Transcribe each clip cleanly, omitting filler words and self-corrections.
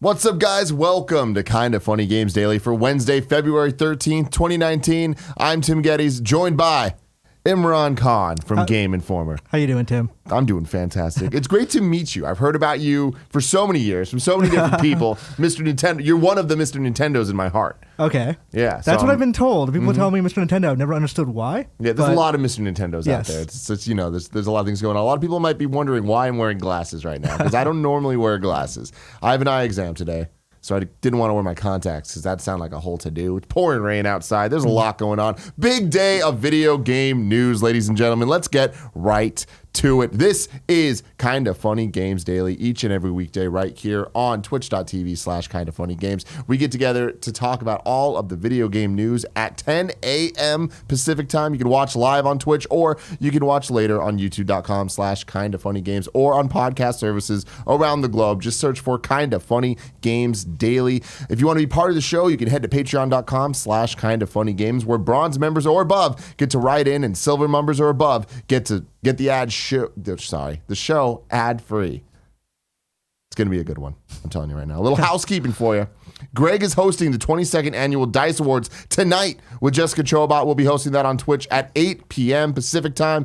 What's up, guys? Welcome to Kinda Funny Games Daily for Wednesday, February 13th, 2019. I'm Tim Geddes, joined by Imran Khan from Game Informer. How you doing, Tim? I'm doing fantastic. It's great to meet you. I've heard about you for so many years from so many different people. Mr. Nintendo, you're one of the Mr. Nintendos in my heart. Okay. Yeah. That's what I've been told. People tell me Mr. Nintendo. I've never understood why. Yeah, there's a lot of Mr. Nintendos out there. It's you know, there's a lot of things going on. A lot of people might be wondering why I'm wearing glasses right now, because I don't normally wear glasses. I have an eye exam today. So I didn't want to wear my contacts because that sounded like a whole to-do. It's pouring rain outside. There's a lot going on. Big day of video game news, ladies and gentlemen. Let's get right to it. This is Kinda Funny Games Daily, each and every weekday right here on twitch.tv/kindafunnygames. We get together to talk about all of the video game news at 10 a.m. Pacific time. You can watch live on Twitch, or you can watch later on youtube.com/kindafunnygames, or on podcast services around the globe. Just search for Kinda Funny Games Daily. If you want to be part of the show, you can head to patreon.com/kindafunnygames, where bronze members or above get to write in, and silver members or above get the show ad-free. It's going to be a good one. I'm telling you right now. A little housekeeping for you. Greg is hosting the 22nd Annual DICE Awards tonight with Jessica Chobot. We'll be hosting that on Twitch at 8 p.m. Pacific time.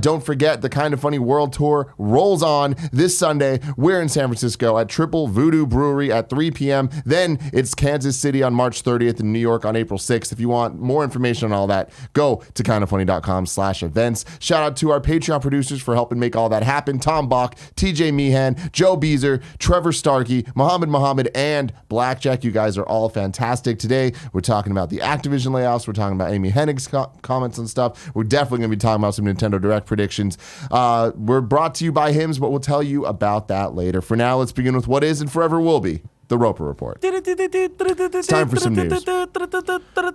Don't forget, the Kinda Funny World Tour rolls on this Sunday. We're in San Francisco at Triple Voodoo Brewery at 3 p.m. Then it's Kansas City on March 30th and New York on April 6th. If you want more information on all that, go to kindafunny.com/events. Shout out to our Patreon producers for helping make all that happen. Tom Bach, TJ Meehan, Joe Beezer, Trevor Starkey, Muhammad, and Blackjack. You guys are all fantastic. Today, we're talking about the Activision layoffs. We're talking about Amy Hennig's comments and stuff. We're definitely going to be talking about some Nintendo Direct predictions. We're brought to you by Hims, but we'll tell you about that later. For now, let's begin with what is and forever will be the Roper Report. It's time for some news.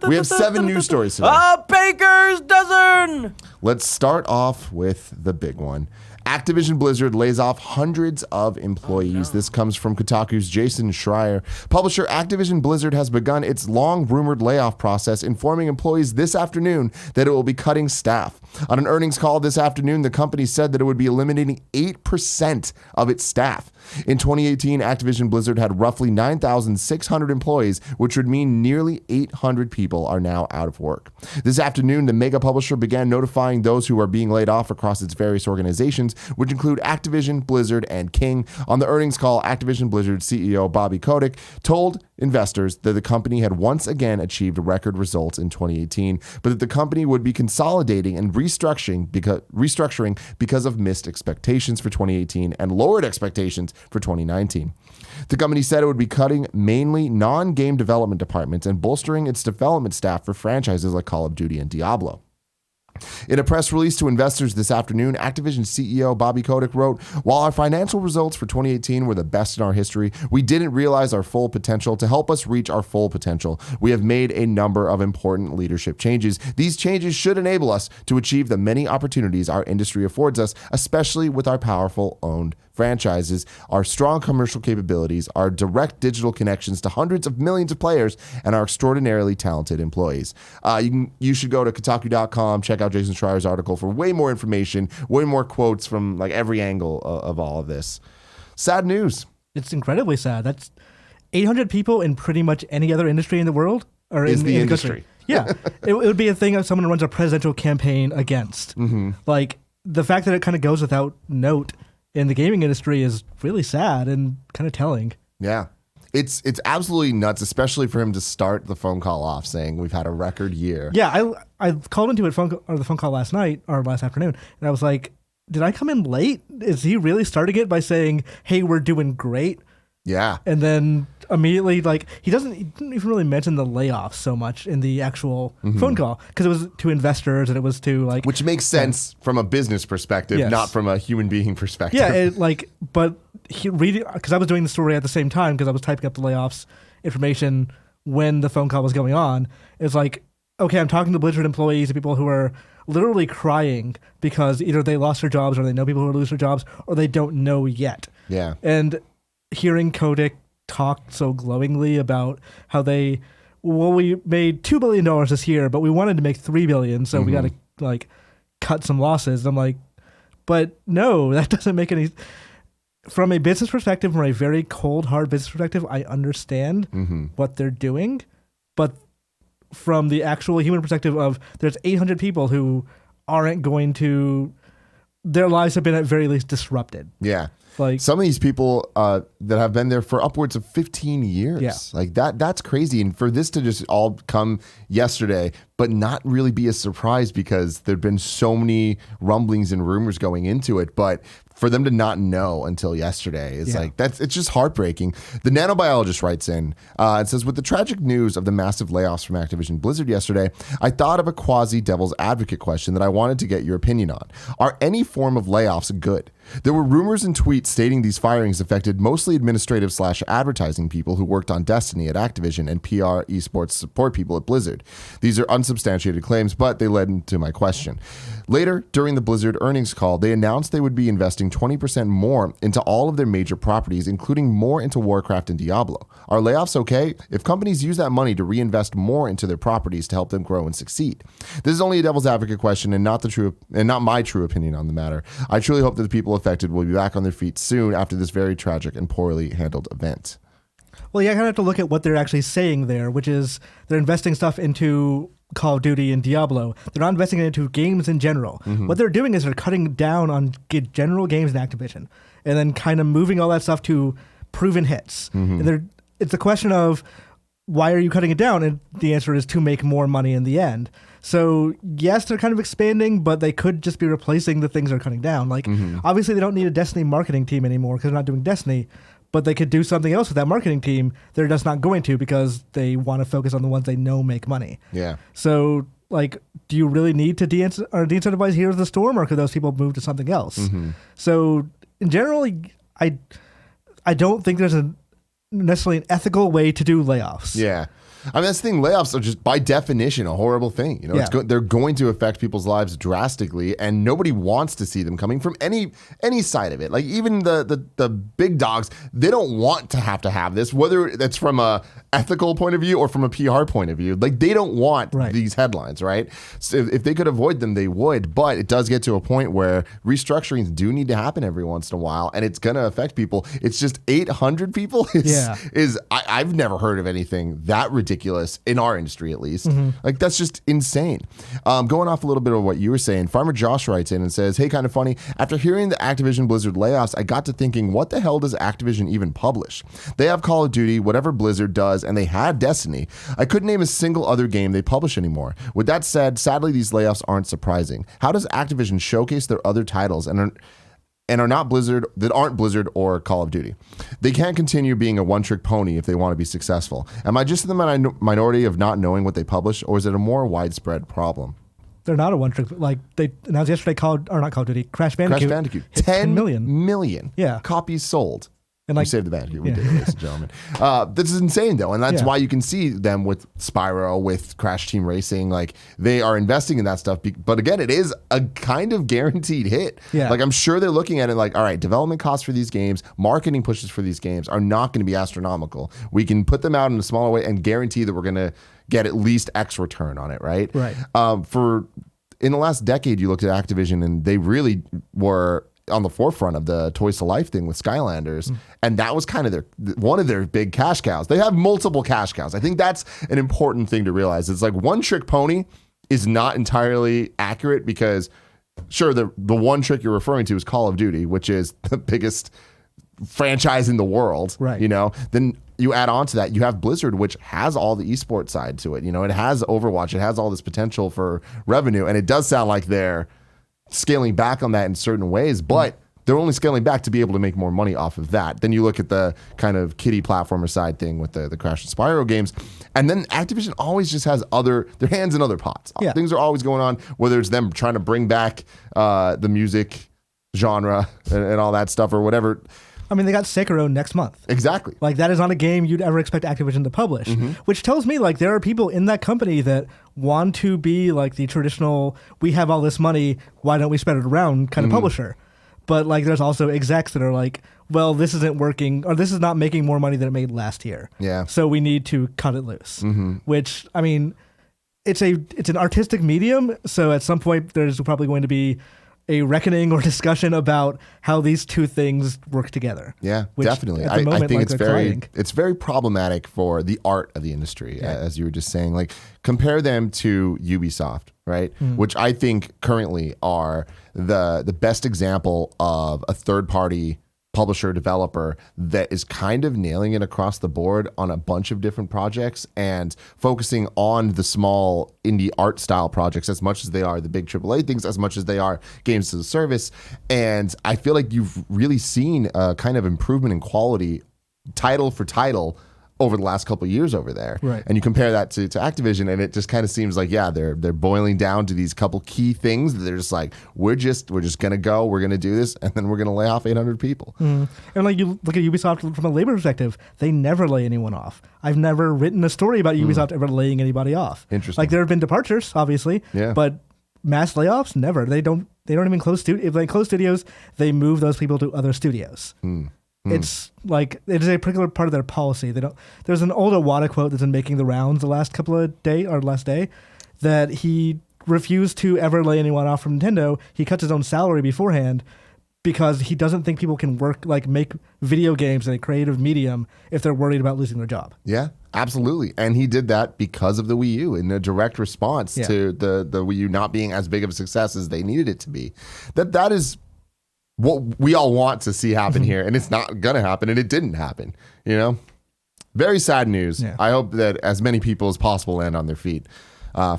We have 7 news stories today. A baker's dozen! Let's start off with the big one. Activision Blizzard lays off hundreds of employees. This comes from Kotaku's Jason Schreier. Publisher Activision Blizzard has begun its long-rumored layoff process, informing employees this afternoon that it will be cutting staff. On an earnings call this afternoon, the company said that it would be eliminating 8% of its staff. In 2018, Activision Blizzard had roughly 9,600 employees, which would mean nearly 800 people are now out of work. This afternoon, the mega publisher began notifying those who are being laid off across its various organizations, which include Activision, Blizzard, and King. On the earnings call, Activision Blizzard CEO Bobby Kotick told investors that the company had once again achieved record results in 2018, but that the company would be consolidating and restructuring because of missed expectations for 2018 and lowered expectations for 2019. The company said it would be cutting mainly non-game development departments and bolstering its development staff for franchises like Call of Duty and Diablo. In a press release to investors this afternoon, Activision CEO Bobby Kotick wrote, "While our financial results for 2018 were the best in our history, we didn't realize our full potential. To help us reach our full potential, we have made a number of important leadership changes. These changes should enable us to achieve the many opportunities our industry affords us, especially with our powerful owned franchises, our strong commercial capabilities, our direct digital connections to hundreds of millions of players, and our extraordinarily talented employees." You should go to Kotaku.com, check out Jason Schreier's article for way more information, way more quotes from like every angle of all of this. Sad news. It's incredibly sad. That's 800 people in pretty much any other industry in the world. Or is in the the industry. Yeah. it would be a thing of someone who runs a presidential campaign against. Mm-hmm. Like, the fact that it kind of goes without note in the gaming industry is really sad and kind of telling. Yeah. It's absolutely nuts, especially for him to start the phone call off saying we've had a record year. Yeah, I called into the phone call last night or last afternoon, and I was like, did I come in late? Is he really starting it by saying, hey, we're doing great? Yeah. And then immediately, like, he didn't even really mention the layoffs so much in the actual phone call, because it was to investors and it was to, like... Which makes sense from a business perspective, not from a human being perspective. Yeah, but because I was doing the story at the same time, because I was typing up the layoffs information when the phone call was going on. It's like, okay, I'm talking to Blizzard employees and people who are literally crying because either they lost their jobs or they know people who lose their jobs or they don't know yet. Yeah. And hearing Kotick talk so glowingly about how we made $2 billion this year, but we wanted to make $3 billion, so we got to like cut some losses. I'm like, but no, that doesn't make any. from a business perspective, from a very cold, hard business perspective, I understand what they're doing. But from the actual human perspective of there's 800 people who aren't going to, their lives have been at very least disrupted. Yeah. Like some of these people that have been there for upwards of 15 years. Yeah. Like that's crazy. And for this to just all come yesterday, but not really be a surprise because there'd been so many rumblings and rumors going into it. But for them to not know until yesterday is it's just heartbreaking. The Nano Biologist writes in and says, with the tragic news of the massive layoffs from Activision Blizzard yesterday, I thought of a quasi devil's advocate question that I wanted to get your opinion on. Are any form of layoffs good? There were rumors and tweets stating these firings affected mostly administrative/advertising people who worked on Destiny at Activision and PR esports support people at Blizzard. These are unsubstantiated claims, but they led into my question. Later, during the Blizzard earnings call, they announced they would be investing 20% more into all of their major properties, including more into Warcraft and Diablo. Are layoffs okay? If companies use that money to reinvest more into their properties to help them grow and succeed. This is only a devil's advocate question and not my true opinion on the matter. I truly hope that the people affected will be back on their feet soon after this very tragic and poorly handled event. Well, you kind of have to look at what they're actually saying there, which is they're investing stuff into Call of Duty and Diablo. They're not investing it into games in general. What they're doing is they're cutting down on general games in Activision and then kind of moving all that stuff to proven hits. And it's a question of why are you cutting it down? And the answer is to make more money in the end. So yes, they're kind of expanding, but they could just be replacing the things they're cutting down. Like obviously they don't need a Destiny marketing team anymore because they're not doing Destiny. But they could do something else with that marketing team. They're just not going to because they want to focus on the ones they know make money. Yeah. So, like, do you really need to de-incentivize Heroes of the Storm, or could those people move to something else? So, in general, I don't think there's necessarily an ethical way to do layoffs. Yeah. I mean, that's the thing. Layoffs are just by definition a horrible thing. You know, they're going to affect people's lives drastically, and nobody wants to see them coming from any side of it. Like even the big dogs, they don't want to have this, whether that's from a ethical point of view or from a PR point of view. Like they don't want these headlines, right? So if they could avoid them, they would. But it does get to a point where restructurings do need to happen every once in a while, and it's going to affect people. It's just 800 people. I've never heard of anything that ridiculous in our industry, at least. Like that's just insane. Going off a little bit of what you were saying, Farmer Josh writes in and says, hey, kind of funny, after hearing the Activision Blizzard layoffs, I got to thinking, what the hell does Activision even publish? They have Call of Duty, whatever Blizzard does, and they had Destiny. I couldn't name a single other game they publish anymore. With that said, sadly, these layoffs aren't surprising. How does Activision showcase their other titles and are not Blizzard, that aren't Blizzard or Call of Duty? They can't continue being a one-trick pony if they want to be successful. Am I just in the minority of not knowing what they publish, or is it a more widespread problem? They're not a one-trick. Like they announced yesterday, not Call of Duty, Crash Bandicoot. 10 million Yeah. copies sold. And like, we saved the Bandicoot. We did it, ladies and gentlemen. This is insane, though, and that's why you can see them with Spyro, with Crash Team Racing. Like they are investing in that stuff, but again, it is a kind of guaranteed hit. Yeah. Like I'm sure they're looking at it like, all right, development costs for these games, marketing pushes for these games are not going to be astronomical. We can put them out in a smaller way and guarantee that we're going to get at least X return on it, right? Right. In the last decade, you looked at Activision, and they really were on the forefront of the Toys to Life thing with Skylanders, and that was kind of one of their big cash cows. They have multiple cash cows. I think that's an important thing to realize. It's like one trick pony is not entirely accurate because sure, the one trick you're referring to is Call of Duty, which is the biggest franchise in the world, right? You know, then you add on to that, you have Blizzard, which has all the esports side to it. You know, it has Overwatch, it has all this potential for revenue, and it does sound like they're scaling back on that in certain ways, but they're only scaling back to be able to make more money off of that. Then you look at the kind of kiddie platformer side thing with the Crash and Spyro games, and then Activision always just has their hands in other pots. Yeah. Things are always going on, whether it's them trying to bring back the music genre and all that stuff or whatever. I mean, they got Sekiro next month. Exactly. Like, that is not a game you'd ever expect Activision to publish, which tells me, like, there are people in that company that want to be, like, the traditional, we have all this money, why don't we spread it around kind of publisher. But, like, there's also execs that are like, well, this isn't working, or this is not making more money than it made last year. Yeah. So we need to cut it loose. Which, I mean, it's an artistic medium, so at some point there's probably going to be a reckoning or discussion about how these two things work together. Yeah, which definitely. At the moment, I think like, it's very problematic for the art of the industry, Yeah. as you were just saying. Like, compare them to Ubisoft, right? Which I think currently are the best example of a third-party publisher developer that is kind of nailing it across the board on a bunch of different projects and focusing on the small indie art style projects as much as they are the big AAA things, as much as they are games as a service. And I feel like you've really seen a kind of improvement in quality title for title over the last couple of years over there. Right. And you compare that to Activision, and it just kind of seems like, yeah, they're boiling down to these couple key things that they're just like, we're just gonna go, we're gonna do this, and then we're gonna lay off 800 people. And like, you look at Ubisoft from a labor perspective, they never lay anyone off. I've never written a story about Ubisoft ever laying anybody off. Interesting. Like, there have been departures, obviously, Yeah. but mass layoffs, never. They don't even close if they close studios, they move those people to other studios. It's like, it is a particular part of their policy. They don't. There's an old Iwata quote that's been making the rounds the last couple of last day, that he refused to ever lay anyone off from Nintendo. He cuts his own salary beforehand because he doesn't think people can make video games in a creative medium if they're worried about losing their job. Yeah, absolutely. And he did that because of the Wii U in a direct response to the Wii U not being as big of a success as they needed it to be. That is what we all want to see happen here, and it's not going to happen, and it didn't happen, you know? Very sad news. Yeah. I hope that as many people as possible land on their feet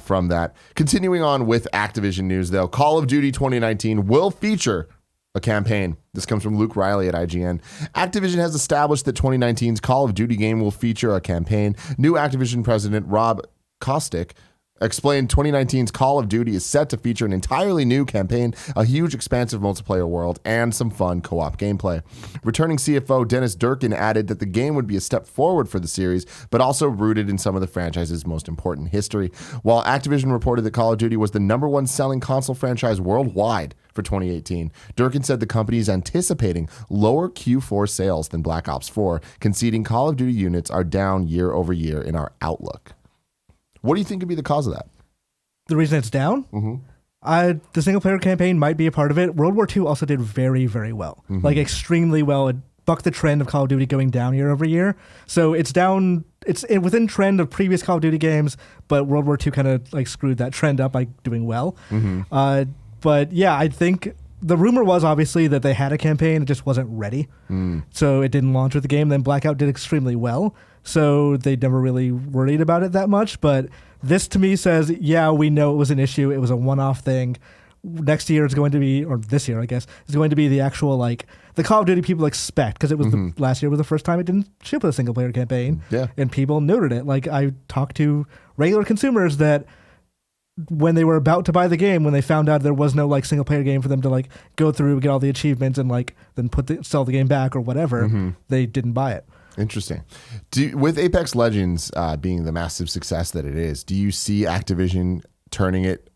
from that. Continuing on with Activision news, though, Call of Duty 2019 will feature a campaign. This comes from Luke Reily at IGN. Activision has established that 2019's Call of Duty game will feature a campaign. New Activision president Rob Kostick explained 2019's Call of Duty is set to feature an entirely new campaign, a huge expansive multiplayer world, and some fun co-op gameplay. Returning CFO Dennis Durkin added that the game would be a step forward for the series, but also rooted in some of the franchise's most important history. While Activision reported that Call of Duty was the #1 selling console franchise worldwide for 2018, Durkin said the company is anticipating lower Q4 sales than Black Ops 4, conceding Call of Duty units are down year over year in our outlook. What do you think could be the cause of that? The reason it's down? The single-player campaign might be a part of it. World War II also did very, very well. Like, extremely well. It bucked the trend of Call of Duty going down year over year. So it's down. It's within trend of previous Call of Duty games, but World War II kind of like screwed that trend up by doing well. But yeah, I think the rumor was obviously that they had a campaign. It just wasn't ready. So it didn't launch with the game. Then Blackout did extremely well. So they never really worried about it that much. But this to me says, yeah, we know it was an issue. It was a one-off thing. Next year it's going to be, or this year, I guess, is going to be the actual, like, the Call of Duty people expect, because it was last year was the first time it didn't ship with a single-player campaign. Yeah. And people noted it. Like, I talked to regular consumers that when they were about to buy the game, when they found out there was no, like, single-player game for them to, like, go through, get all the achievements, and, like, then sell the game back or whatever, they didn't buy it. Interesting. With Apex Legends being the massive success that it is, do you see Activision turning it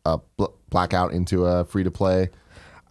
Blackout into a free-to-play game?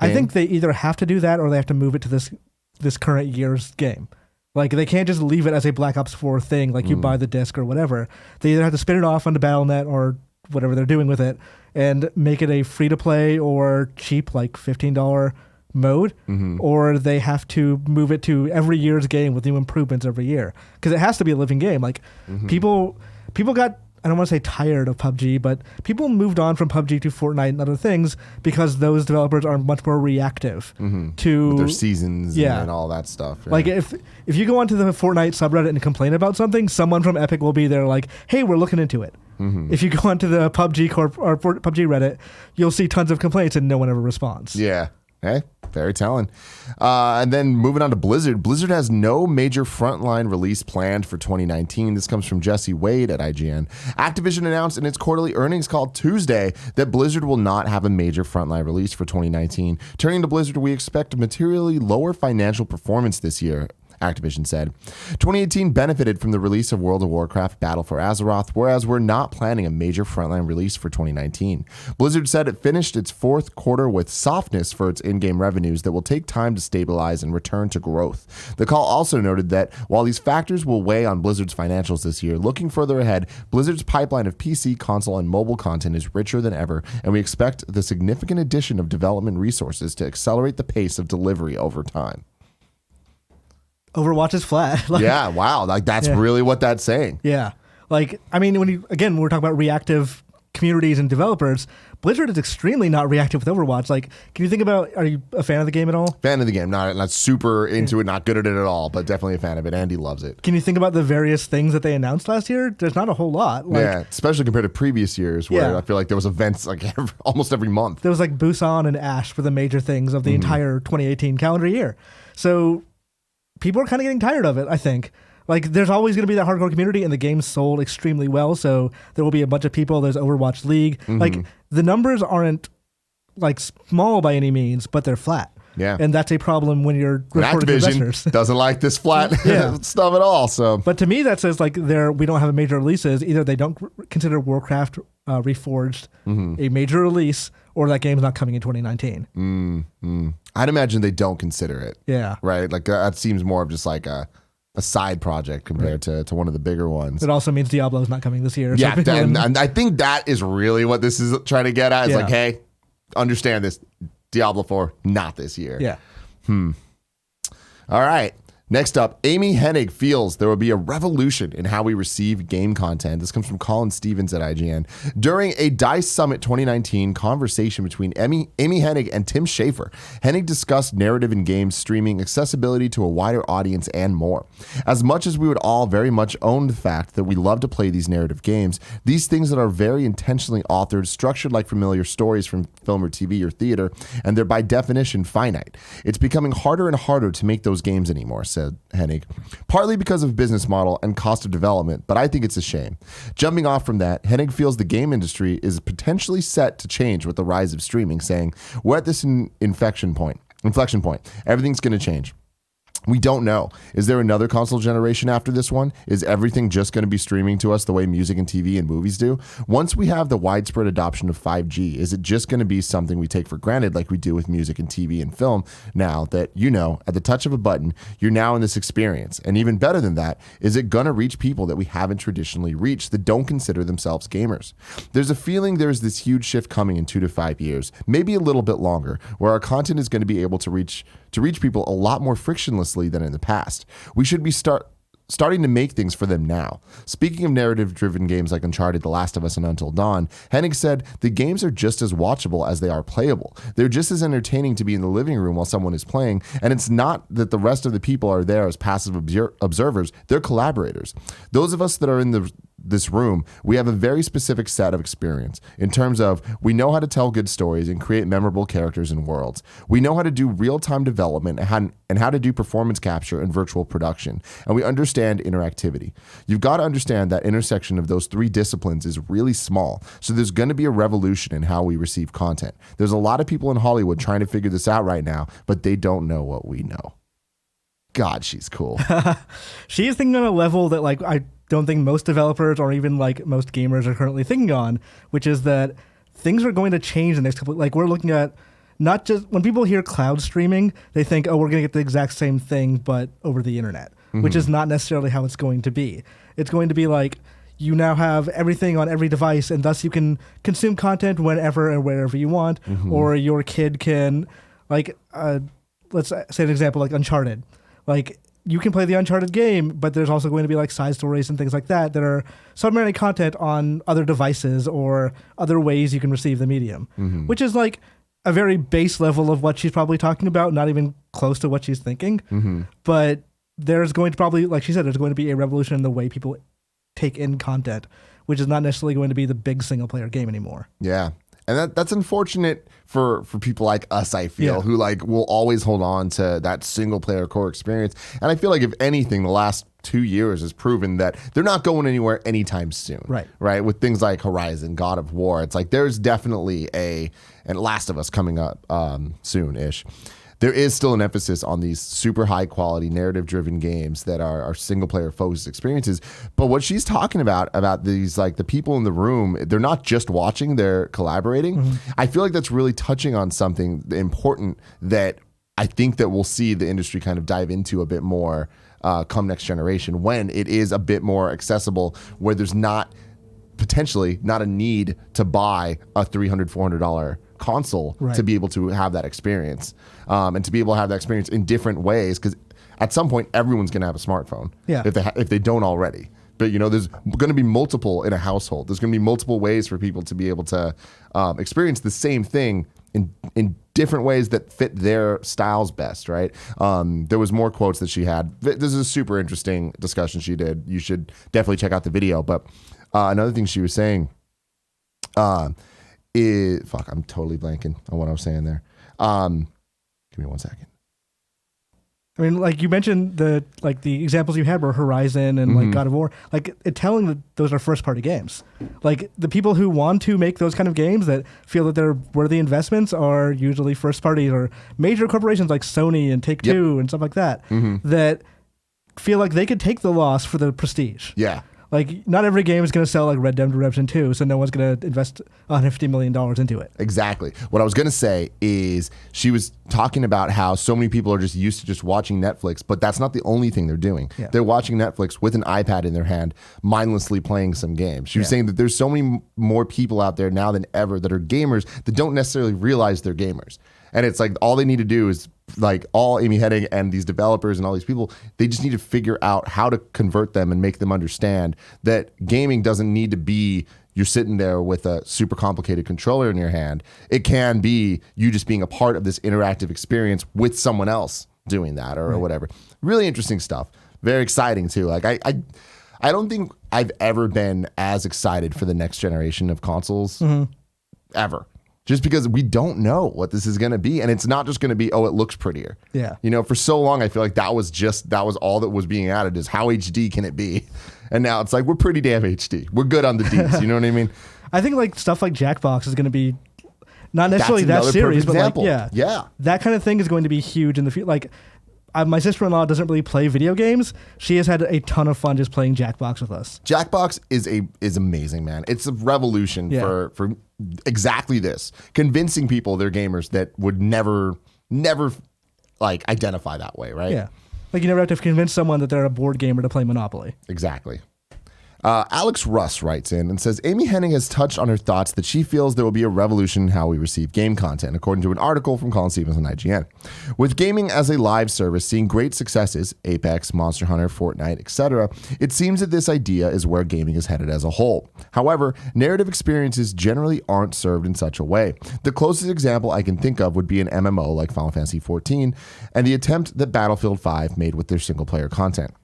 I think they either have to do that or they have to move it to this current year's game. Like, they can't just leave it as a Black Ops 4 thing, like you buy the disc or whatever. They either have to spin it off onto Battle.net or whatever they're doing with it and make it a free-to-play or cheap, like $15 mode, or they have to move it to every year's game with new improvements every year, because it has to be a living game. Like, people got, I don't want to say tired of PUBG, but people moved on from PUBG to Fortnite and other things because those developers are much more reactive to with their seasons and all that stuff. Yeah. Like, if you go onto the Fortnite subreddit and complain about something, someone from Epic will be there like, hey, we're looking into it. If you go onto the PUBG Reddit, you'll see tons of complaints and no one ever responds. Yeah. Hey, very telling. And then moving on to Blizzard. Blizzard has no major Frontline release planned for 2019. This comes from Jesse Wade at IGN. Activision announced in its quarterly earnings call Tuesday that Blizzard will not have a major Frontline release for 2019. Turning to Blizzard, we expect materially lower financial performance this year. Activision said. 2018 benefited from the release of World of Warcraft Battle for Azeroth, whereas we're not planning a major Frontline release for 2019. Blizzard said it finished its fourth quarter with softness for its in-game revenues that will take time to stabilize and return to growth. The call also noted that while these factors will weigh on Blizzard's financials this year, looking further ahead, Blizzard's pipeline of PC, console, and mobile content is richer than ever, and we expect the significant addition of development resources to accelerate the pace of delivery over time. Overwatch is flat. Yeah, wow. Like that's really what that's saying. Yeah. Like, I mean, when we're talking about reactive communities and developers, Blizzard is extremely not reactive with Overwatch. Like, can you think about, are you a fan of the game at all? Fan of the game. Not super into it, not good at it at all, but definitely a fan of it. Andy loves it. Can you think about the various things that they announced last year? There's not a whole lot. Like, yeah, especially compared to previous years where I feel like there was events like almost every month. There was like Busan and Ash were the major things of the entire 2018 calendar year. So people are kind of getting tired of it, I think. Like, there's always going to be that hardcore community, and the game sold extremely well, so there will be a bunch of people. There's Overwatch League. Like, the numbers aren't, like, small by any means, but they're flat. Yeah. And that's a problem when you're reporting to investors. Activision doesn't like this flat stuff at all, so. But to me, that says, like, we don't have a major releases. Either they don't consider Warcraft Reforged a major release, or that game's not coming in 2019. I'd imagine they don't consider it. Yeah. Right? Like, that seems more of just like a side project compared to one of the bigger ones. It also means Diablo's not coming this year. Yeah, and I think that is really what this is trying to get at. It's like, hey, understand this. Diablo 4, not this year. Yeah. All right. Next up, Amy Hennig feels there will be a revolution in how we receive game content. This comes from Colin Stevens at IGN. During a DICE Summit 2019 conversation between Amy Hennig and Tim Schafer, Hennig discussed narrative in games, streaming, accessibility to a wider audience, and more. As much as we would all very much own the fact that we love to play these narrative games, these things that are very intentionally authored, structured like familiar stories from film or TV or theater, and they're by definition finite. It's becoming harder and harder to make those games anymore, said Hennig, partly because of business model and cost of development, but I think it's a shame. Jumping off from that, Hennig feels the game industry is potentially set to change with the rise of streaming, saying, we're at this inflection point. Everything's going to change. We don't know. Is there another console generation after this one? Is everything just going to be streaming to us the way music and TV and movies do? Once we have the widespread adoption of 5G, is it just going to be something we take for granted like we do with music and TV and film now that, at the touch of a button, you're now in this experience? And even better than that, is it going to reach people that we haven't traditionally reached that don't consider themselves gamers? There's a feeling there's this huge shift coming in 2 to 5 years, maybe a little bit longer, where our content is going to be able to reach people a lot more frictionlessly than in the past. We should be starting to make things for them now. Speaking of narrative-driven games like Uncharted, The Last of Us, and Until Dawn, Hennig said, the games are just as watchable as they are playable. They're just as entertaining to be in the living room while someone is playing, and it's not that the rest of the people are there as passive observers, they're collaborators. Those of us that are in this room, we have a very specific set of experience in terms of we know how to tell good stories and create memorable characters and worlds. We know how to do real-time development and how to do performance capture and virtual production. And we understand interactivity. You've got to understand that intersection of those 3 disciplines is really small. So there's going to be a revolution in how we receive content. There's a lot of people in Hollywood trying to figure this out right now, but they don't know what we know. God, she's cool. She is thinking on a level that I don't think most developers or even most gamers are currently thinking on, which is that things are going to change the next couple. We're looking at not just when people hear cloud streaming, they think, oh, we're going to get the exact same thing, but over the internet, which is not necessarily how it's going to be. It's going to be you now have everything on every device, and thus you can consume content whenever and wherever you want, or your kid can, let's say an example like Uncharted. You can play the Uncharted game, but there's also going to be side stories and things like that are supplementary content on other devices or other ways you can receive the medium, which is a very base level of what she's probably talking about, not even close to what she's thinking. But there's going to probably, like she said, there's going to be a revolution in the way people take in content, which is not necessarily going to be the big single player game anymore. Yeah. And that's unfortunate for people like us, I feel, who will always hold on to that single player core experience. And I feel like if anything, the last 2 years has proven that they're not going anywhere anytime soon. Right. With things like Horizon, God of War, it's there's definitely and Last of Us coming up soon-ish. there is still an emphasis on these super high quality narrative driven games that are single player focused experiences. But what she's talking about these, like the people in the room, they're not just watching, they're collaborating. I feel like that's really touching on something important that I think that we'll see the industry kind of dive into a bit more come next generation, when it is a bit more accessible, where there's potentially not a need to buy a $300, $400 console to be able to have that experience, and to be able to have that experience in different ways, because at some point everyone's going to have a smartphone, if they don't already. But there's going to be multiple in a household. There's going to be multiple ways for people to be able to experience the same thing in different ways that fit their styles best, right? There was more quotes that she had. This is a super interesting discussion she did. You should definitely check out the video. But another thing she was saying is, I'm totally blanking on what I was saying there. Give me 1 second. I mean, like you mentioned, the examples you had were Horizon and like God of War. Like, telling that those are first party games. Like, the people who want to make those kind of games that feel that they're worthy investments are usually first parties or major corporations like Sony and Take-Two and stuff like that, that feel like they could take the loss for the prestige. Yeah. Like, not every game is going to sell like Red Dead Redemption 2, so no one's going to invest $150 million into it. Exactly. What I was going to say is, she was talking about how so many people are just used to just watching Netflix, but that's not the only thing they're doing. Yeah. They're watching Netflix with an iPad in their hand, mindlessly playing some games. She was saying that there's so many more people out there now than ever that are gamers that don't necessarily realize they're gamers. And it's like, all they need to do is, like, all Amy Hennig and these developers and all these people, they just need to figure out how to convert them and make them understand that gaming doesn't need to be you're sitting there with a super complicated controller in your hand. It can be you just being a part of this interactive experience with someone else doing that or whatever. Really interesting stuff. Very exciting too. Like, I don't think I've ever been as excited for the next generation of consoles ever. Just because we don't know what this is going to be. And it's not just going to be, it looks prettier. Yeah. For so long, I feel like that was all that was being added, is how HD can it be? And now it's like, we're pretty damn HD. We're good on the Ds. You know what I mean? I think like stuff like Jackbox is going to be not necessarily that serious, but like, that kind of thing is going to be huge in the future. Like, my sister-in-law doesn't really play video games. She has had a ton of fun just playing Jackbox with us. Jackbox is amazing, man. It's a revolution for exactly this. Convincing people they're gamers that would never like identify that way, right? Yeah. Like, you never have to convince someone that they're a board gamer to play Monopoly. Exactly. Alex Russ writes in and says, Amy Hennig has touched on her thoughts that she feels there will be a revolution in how we receive game content, according to an article from Colin Stevens IGN. With gaming as a live service seeing great successes, Apex, Monster Hunter, Fortnite, etc., it seems that this idea is where gaming is headed as a whole. However, narrative experiences generally aren't served in such a way. The closest example I can think of would be an MMO like Final Fantasy XIV and the attempt that Battlefield 5 made with their single-player content.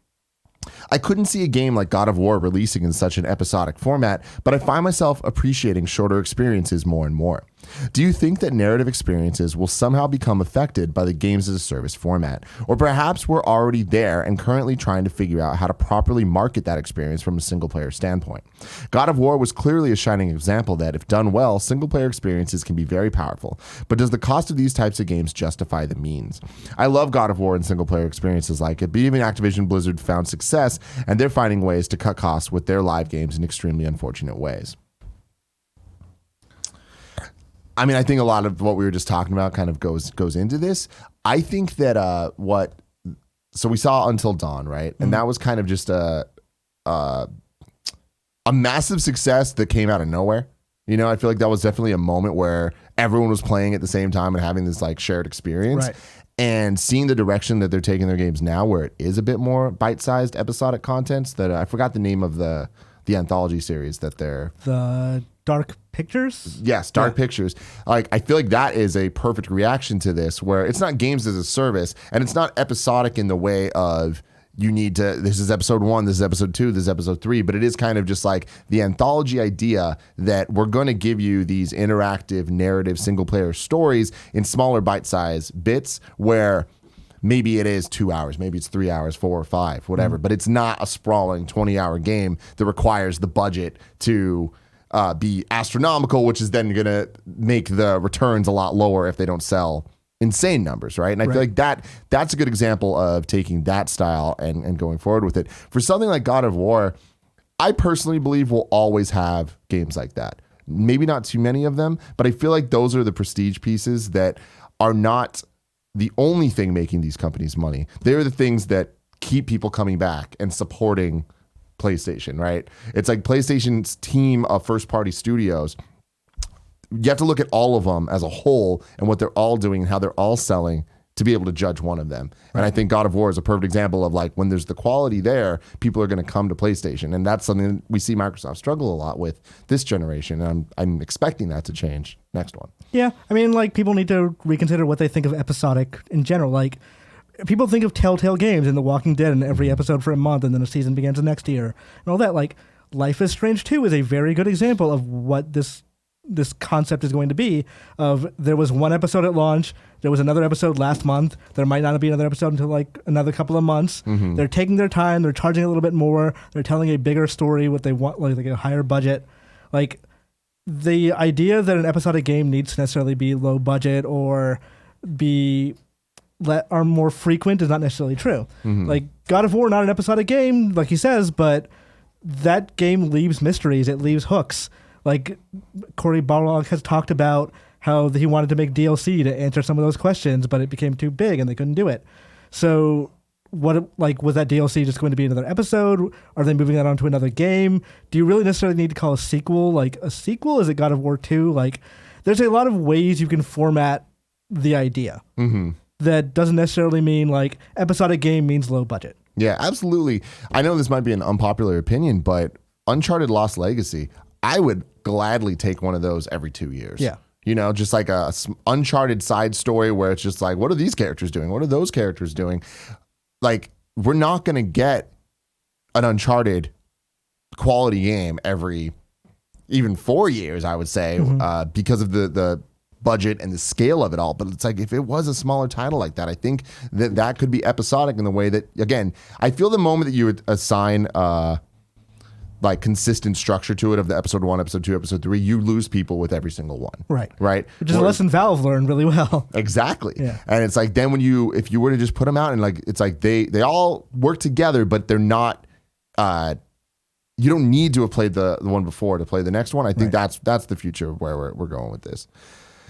I couldn't see a game like God of War releasing in such an episodic format, but I find myself appreciating shorter experiences more and more. Do you think that narrative experiences will somehow become affected by the games as a service format? Or perhaps we're already there and currently trying to figure out how to properly market that experience from a single-player standpoint. God of War was clearly a shining example that, if done well, single-player experiences can be very powerful. But does the cost of these types of games justify the means? I love God of War and single-player experiences like it, but even Activision Blizzard found success, and they're finding ways to cut costs with their live games in extremely unfortunate ways. I mean, I think a lot of what we were just talking about kind of goes into this. I think that so we saw Until Dawn, right? And that was kind of just a massive success that came out of nowhere. I feel like that was definitely a moment where everyone was playing at the same time and having this like shared experience. Right. And seeing the direction that they're taking their games now, where it is a bit more bite-sized episodic contents. That I forgot the name of the anthology series that they're... The Dark Pictures? Yes, Dark Pictures. Like, I feel like that is a perfect reaction to this, where it's not games as a service, and it's not episodic in the way of you need to, this is episode 1, this is episode 2, this is episode 3, but it is kind of just like the anthology idea that we're going to give you these interactive narrative single-player stories in smaller bite-sized bits where... maybe it is 2 hours, maybe it's 3 hours, 4 or 5, whatever. But it's not a sprawling 20-hour game that requires the budget to be astronomical, which is then going to make the returns a lot lower if they don't sell insane numbers, right? And I feel like that's a good example of taking that style and going forward with it. For something like God of War, I personally believe we'll always have games like that. Maybe not too many of them, but I feel like those are the prestige pieces that are not the only thing making these companies money. They're the things that keep people coming back and supporting PlayStation, right? It's like PlayStation's team of first-party studios. You have to look at all of them as a whole and what they're all doing and how they're all selling to be able to judge one of them. And I think God of War is a perfect example of like when there's the quality there, people are going to come to PlayStation. And that's something that we see Microsoft struggle a lot with this generation. And I'm expecting that to change next one. Yeah. I mean, like people need to reconsider what they think of episodic in general. Like people think of Telltale Games and The Walking Dead and every episode for a month and then a season begins the next year and all that. Like Life is Strange 2 is a very good example of what this concept is going to be of there was one episode at launch, there was another episode last month, there might not be another episode until like another couple of months. They're taking their time, they're charging a little bit more, they're telling a bigger story, what they want, like a higher budget. Like the idea that an episodic game needs to necessarily be low budget or are more frequent is not necessarily true. Like God of War, not an episodic game, like he says, but that game leaves mysteries, it leaves hooks. Like Cory Barlog has talked about how he wanted to make DLC to answer some of those questions, but it became too big and they couldn't do it. So was that DLC just going to be another episode? Are they moving that on to another game? Do you really necessarily need to call a sequel like a sequel? Is it God of War 2? Like there's a lot of ways you can format the idea that doesn't necessarily mean like episodic game means low budget. Yeah, absolutely. I know this might be an unpopular opinion, but Uncharted Lost Legacy, I would gladly take one of those every 2 years. Yeah. You know, just like a Uncharted side story where it's just like, what are these characters doing? What are those characters doing? Like, we're not going to get an Uncharted quality game every even 4 years, I would say, because of the budget and the scale of it all. But it's like, if it was a smaller title like that, I think that could be episodic in the way that, again, I feel the moment that you would assign like consistent structure to it of the episode 1, episode 2, episode 3, you lose people with every single one. Right. Which is a lesson Valve learned really well. Exactly. Yeah. And it's like, then if you were to just put them out and like, it's like they all work together, but they're not, you don't need to have played the one before to play the next one. I think that's the future of where we're going with this.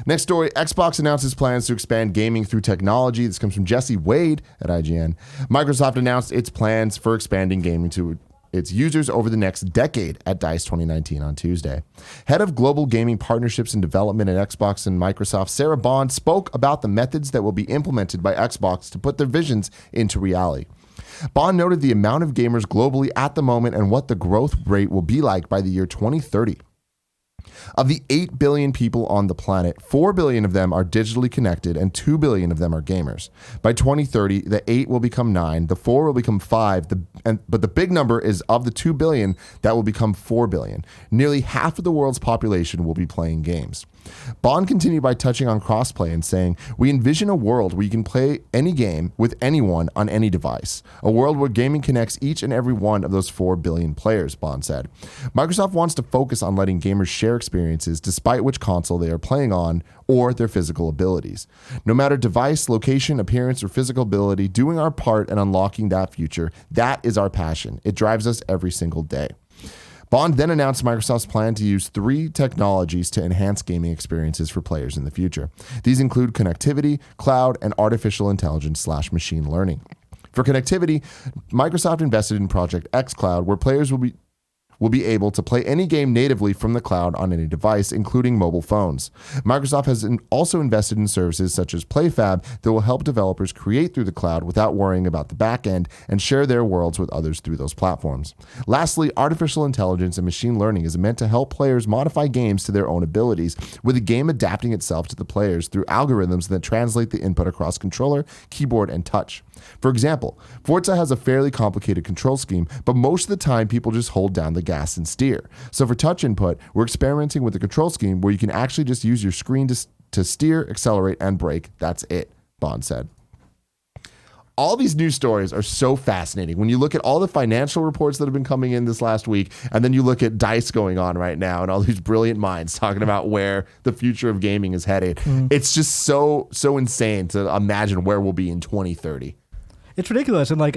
Next story, Xbox announces plans to expand gaming through technology. This comes from Jessie Wade at IGN. Microsoft announced its plans for expanding gaming to its users over the next decade at DICE 2019 on Tuesday. Head of Global Gaming Partnerships and Development at Xbox and Microsoft, Sarah Bond, spoke about the methods that will be implemented by Xbox to put their visions into reality. Bond noted the amount of gamers globally at the moment and what the growth rate will be like by the year 2030. Of the 8 billion people on the planet, 4 billion of them are digitally connected and 2 billion of them are gamers. By 2030, the 8 will become 9, the 4 will become 5, but the big number is of the 2 billion that will become 4 billion. Nearly half of the world's population will be playing games. Bond continued by touching on crossplay and saying, "We envision a world where you can play any game with anyone on any device. A world where gaming connects each and every one of those 4 billion players," Bond said. Microsoft wants to focus on letting gamers share experiences despite which console they are playing on or their physical abilities. No matter device, location, appearance, or physical ability, doing our part in unlocking that future, that is our passion. It drives us every single day. Bond then announced Microsoft's plan to use 3 technologies to enhance gaming experiences for players in the future. These include connectivity, cloud, and artificial intelligence/machine learning. For connectivity, Microsoft invested in Project xCloud, where players will be able to play any game natively from the cloud on any device, including mobile phones. Microsoft has also invested in services such as PlayFab that will help developers create through the cloud without worrying about the back end and share their worlds with others through those platforms. Lastly, artificial intelligence and machine learning is meant to help players modify games to their own abilities, with the game adapting itself to the players through algorithms that translate the input across controller, keyboard, and touch. For example, Forza has a fairly complicated control scheme, but most of the time people just hold down the gas and steer. So for touch input, we're experimenting with a control scheme where you can actually just use your screen to steer, accelerate, and brake. That's it, Bond said. all these news stories are so fascinating. When you look at all the financial reports that have been coming in this last week, and then you look at DICE going on right now and all these brilliant minds talking about where the future of gaming is headed. It's just so insane to imagine where we'll be in 2030. It's ridiculous. And like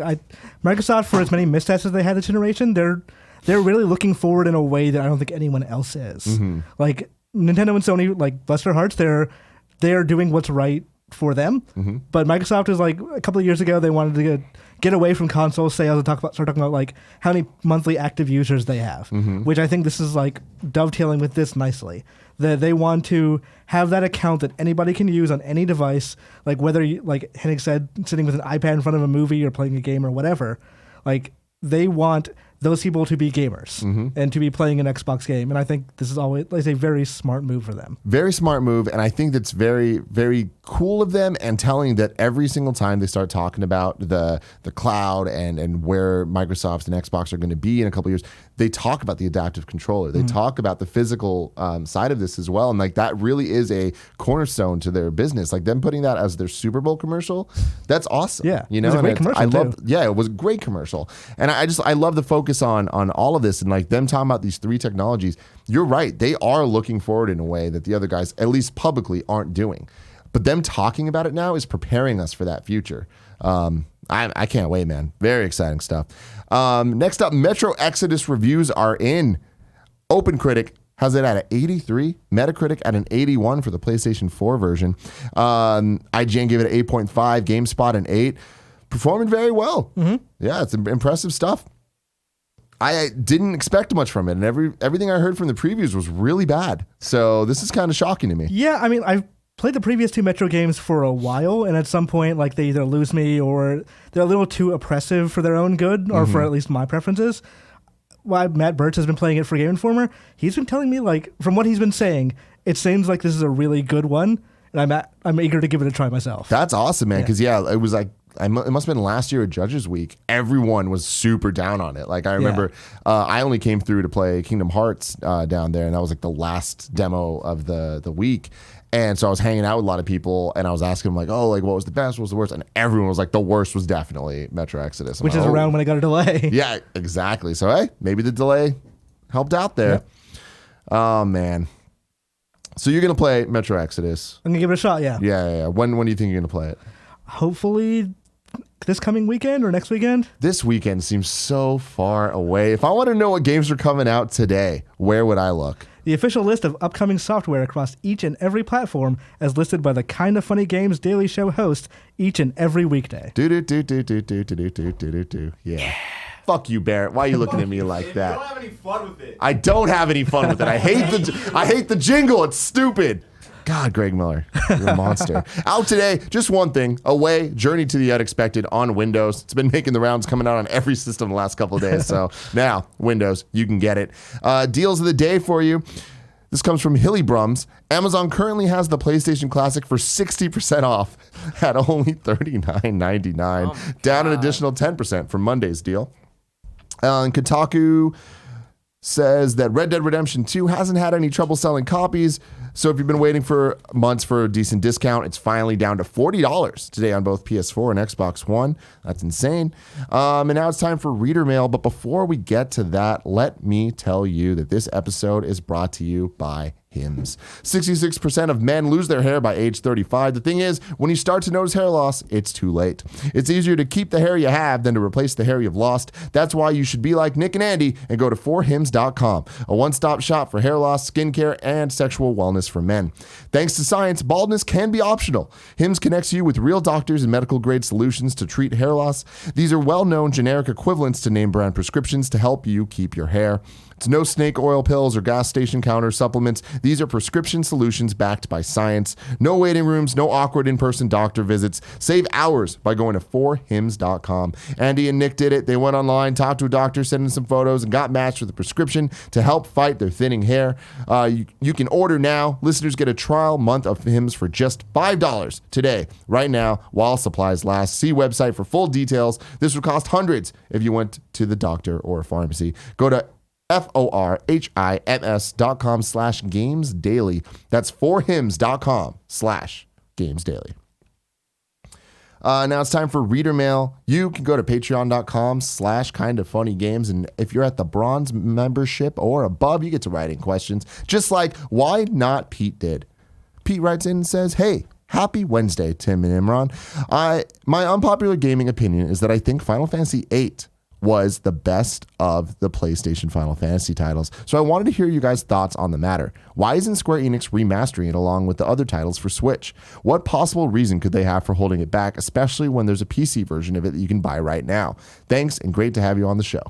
Microsoft, for as many missteps as they had this generation, they're really looking forward in a way that I don't think anyone else is. Like Nintendo and Sony, like bless their hearts, they're doing what's right for them. But Microsoft is like a couple of years ago, they wanted to get away from console sales and start talking about like how many monthly active users they have, which I think this is like dovetailing with this nicely. That they want to have that account that anybody can use on any device, like whether you, like Hennig said, sitting with an iPad in front of a movie or playing a game or whatever. Like they want those people to be gamers and to be playing an Xbox game. And I think this is always like a very smart move for them. Very smart move. And I think that's very, very cool of them, and telling that every single time they start talking about the cloud and where Microsoft and Xbox are going to be in a couple of years, they talk about the adaptive controller. They talk about the physical side of this as well. And like that really is a cornerstone to their business. Like them putting that as their Super Bowl commercial, that's awesome. Yeah. You know, it was a great commercial too. Yeah, it was a great commercial. And I love the focus on all of this and like them talking about these three technologies. You're right. They are looking forward in a way that the other guys, at least publicly, aren't doing. But them talking about it now is preparing us for that future. I can't wait, man. Very exciting stuff. Next up, Metro Exodus reviews are in. OpenCritic has it at an 83, Metacritic at an 81 for the PlayStation 4 version. IGN gave it an 8.5, GameSpot an 8. Performing very well. Yeah, it's impressive stuff. I didn't expect much from it, and everything I heard from the previews was really bad. So this is kind of shocking to me. Yeah, I mean, I've played the previous two Metro games for a while, and at some point, like, they either lose me or they're a little too oppressive for their own good, or for at least my preferences. Why Matt Birch has been playing it for Game Informer, he's been telling me, like, from what he's been saying, it seems like this is a really good one, and I'm eager to give it a try myself. That's awesome, man, because, it was like, it must have been last year at Judges Week. Everyone was super down on it. Like I remember, I only came through to play Kingdom Hearts down there, and that was like the last demo of the week. And so I was hanging out with a lot of people, and I was asking them like, "Oh, like what was the best? What was the worst?" And everyone was like, "The worst was definitely Metro Exodus," which is around when I got a delay. Yeah, exactly. So hey, maybe the delay helped out there. Oh man. So you're gonna play Metro Exodus? I'm gonna give it a shot. Yeah. Yeah. When do you think you're gonna play it? Hopefully this coming weekend or next weekend. This weekend seems so far away. If I want to know what games are coming out today, where would I look? The official list of upcoming software across each and every platform as listed by the Kinda Funny Games Daily Show host each and every weekday. Yeah. Fuck you, Barrett. Why are you looking at me like that? You don't have any fun with it. I don't have any fun with it. I hate the jingle. It's stupid. God, Greg Miller, you're a monster. Out today, just one thing. Away, Journey to the Unexpected on Windows. It's been making the rounds, coming out on every system the last couple of days. So now, Windows, you can get it. Deals of the day for you. This comes from Hilly Brums. Amazon currently has the PlayStation Classic for 60% off at only $39.99, down an additional 10% from Monday's deal. And Kotaku says that Red Dead Redemption 2 hasn't had any trouble selling copies. So if you've been waiting for months for a decent discount, it's finally down to $40 today on both PS4 and Xbox One. That's insane. And now it's time for Reader Mail. But before we get to that, let me tell you that this episode is brought to you by Hims. 66% of men lose their hair by age 35. The thing is, when you start to notice hair loss, it's too late. It's easier to keep the hair you have than to replace the hair you've lost. That's why you should be like Nick and Andy and go to forhims.com, a one-stop shop for hair loss, skincare, and sexual wellness for men. Thanks to science, baldness can be optional. Hims connects you with real doctors and medical-grade solutions to treat hair loss. These are well-known generic equivalents to name-brand prescriptions to help you keep your hair. It's no snake oil pills or gas station counter supplements. These are prescription solutions backed by science. No waiting rooms, no awkward in-person doctor visits. Save hours by going to forhims.com. Andy and Nick did it. They went online, talked to a doctor, sent in some photos, and got matched with a prescription to help fight their thinning hair. You can order now. Listeners get a trial month of Hims for just $5 today, right now, while supplies last. See website for full details. This would cost hundreds if you went to the doctor or a pharmacy. Go to forhims.com/gamesdaily. That's forhims.com/gamesdaily. Now it's time for reader mail. You can go to patreon.com/kindoffunnygames. And if you're at the bronze membership or above, you get to write in questions, just like Why Not Pete did. Pete writes in and says, hey, happy Wednesday, Tim and Imran. My unpopular gaming opinion is that I think Final Fantasy VIII was the best of the PlayStation Final Fantasy titles. So I wanted to hear you guys' thoughts on the matter. Why isn't Square Enix remastering it along with the other titles for Switch? What possible reason could they have for holding it back, especially when there's a PC version of it that you can buy right now? Thanks, and great to have you on the show.